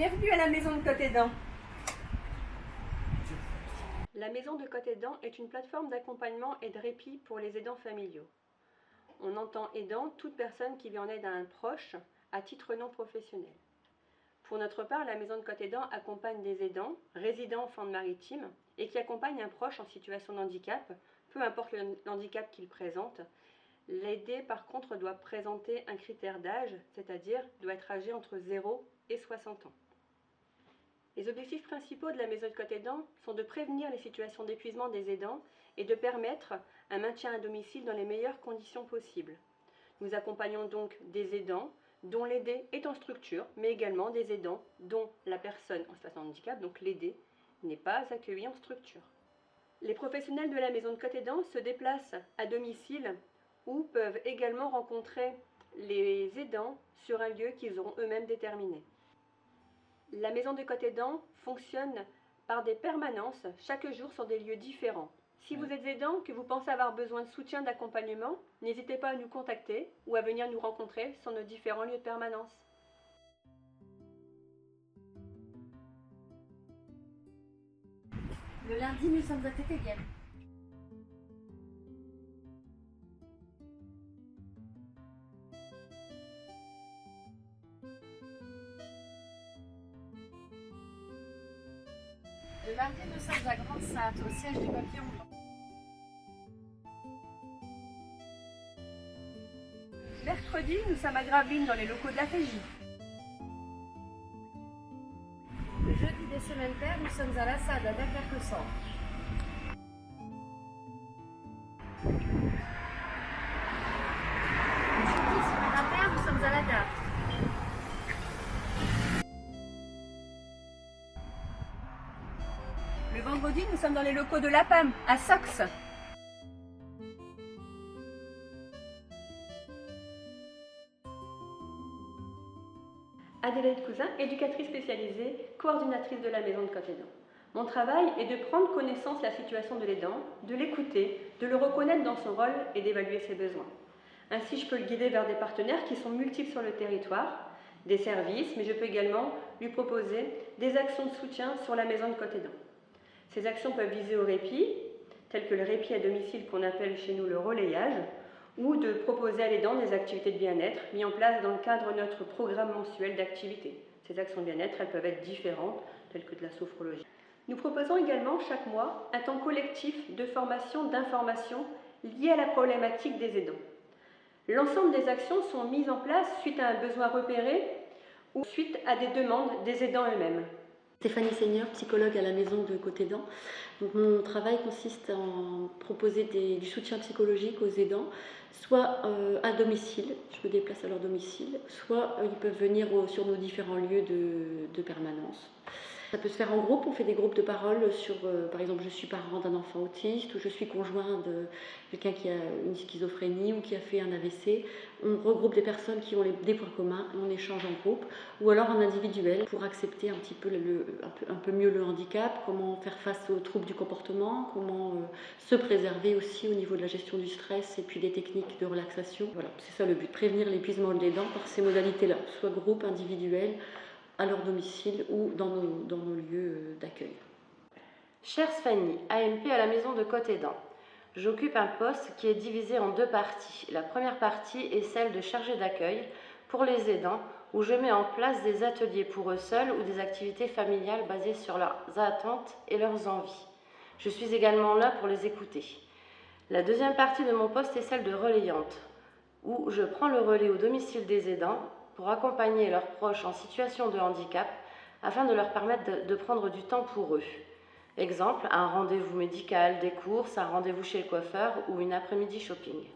Bienvenue à la maison de Côte-Aidant. La maison de Côte-Aidant est une plateforme d'accompagnement et de répit pour les aidants familiaux. On entend aidant toute personne qui vient en aide à un proche à titre non professionnel. Pour notre part, la maison de Côte-Aidant accompagne des aidants, résidents en Flandre-Maritime et qui accompagnent un proche en situation de handicap, peu importe le handicap qu'il présente. L'aidé, par contre, doit présenter un critère d'âge, c'est-à-dire doit être âgé entre 0 et 60 ans. Les objectifs principaux de la maison de Côte-Aidant sont de prévenir les situations d'épuisement des aidants et de permettre un maintien à domicile dans les meilleures conditions possibles. Nous accompagnons donc des aidants dont l'aidé est en structure, mais également des aidants dont la personne en situation de handicap, donc l'aidé, n'est pas accueilli en structure. Les professionnels de la maison de Côte-Aidant se déplacent à domicile ou peuvent également rencontrer les aidants sur un lieu qu'ils auront eux-mêmes déterminé. La maison de Côte-Aidant fonctionne par des permanences chaque jour sur des lieux différents. Si vous êtes aidant, que vous pensez avoir besoin de soutien, d'accompagnement, n'hésitez pas à nous contacter ou à venir nous rencontrer sur nos différents lieux de permanence. Le lundi, nous sommes à Tétéguel. Le mardi, nous sommes à Grande-Sainte, au siège du Papillon Blanc. Mercredi, nous sommes à Gravelines dans les locaux de la FEJ. Le jeudi des semaines paires, nous sommes à La Sade, à Dunkerque-Centre. Le jeudi, semaine impaire, nous sommes à la gare. Le vendredi, nous sommes dans les locaux de l'APAM, à Sox. Adélaïde Cousin, éducatrice spécialisée, coordinatrice de la maison de Côte-Aidant. Mon travail est de prendre connaissance de la situation de l'aidant, de l'écouter, de le reconnaître dans son rôle et d'évaluer ses besoins. Ainsi, je peux le guider vers des partenaires qui sont multiples sur le territoire, des services, mais je peux également lui proposer des actions de soutien sur la maison de Côte-Aidant. Ces actions peuvent viser au répit, telles que le répit à domicile qu'on appelle chez nous le relayage, ou de proposer à l'aidant des activités de bien-être mises en place dans le cadre de notre programme mensuel d'activités. Ces actions de bien-être, elles peuvent être différentes, telles que de la sophrologie. Nous proposons également chaque mois un temps collectif de formation, d'information lié à la problématique des aidants. L'ensemble des actions sont mises en place suite à un besoin repéré ou suite à des demandes des aidants eux-mêmes. Stéphanie Seigneur, psychologue à la maison de Côte-Aidant. Donc, mon travail consiste à proposer du soutien psychologique aux aidants, soit à domicile, je me déplace à leur domicile, soit ils peuvent venir sur nos différents lieux de permanence. Ça peut se faire en groupe, on fait des groupes de parole sur, par exemple, je suis parent d'un enfant autiste, ou je suis conjoint de quelqu'un qui a une schizophrénie ou qui a fait un AVC. On regroupe des personnes qui ont des points communs et on échange en groupe, ou alors en individuel pour accepter un petit peu un peu mieux le handicap, comment faire face aux troubles du comportement, comment se préserver aussi au niveau de la gestion du stress et puis des techniques de relaxation. Voilà, c'est ça le but, prévenir l'épuisement de l'aidant par ces modalités-là, soit groupe, individuel, à leur domicile ou dans nos lieux d'accueil. Chère Fanny, AMP à la maison de Côte-Aidant. J'occupe un poste qui est divisé en deux parties. La première partie est celle de chargée d'accueil pour les aidants, où je mets en place des ateliers pour eux seuls ou des activités familiales basées sur leurs attentes et leurs envies. Je suis également là pour les écouter. La deuxième partie de mon poste est celle de relayante, où je prends le relais au domicile des aidants pour accompagner leurs proches en situation de handicap afin de leur permettre de prendre du temps pour eux. Exemple, un rendez-vous médical, des courses, un rendez-vous chez le coiffeur ou une après-midi shopping.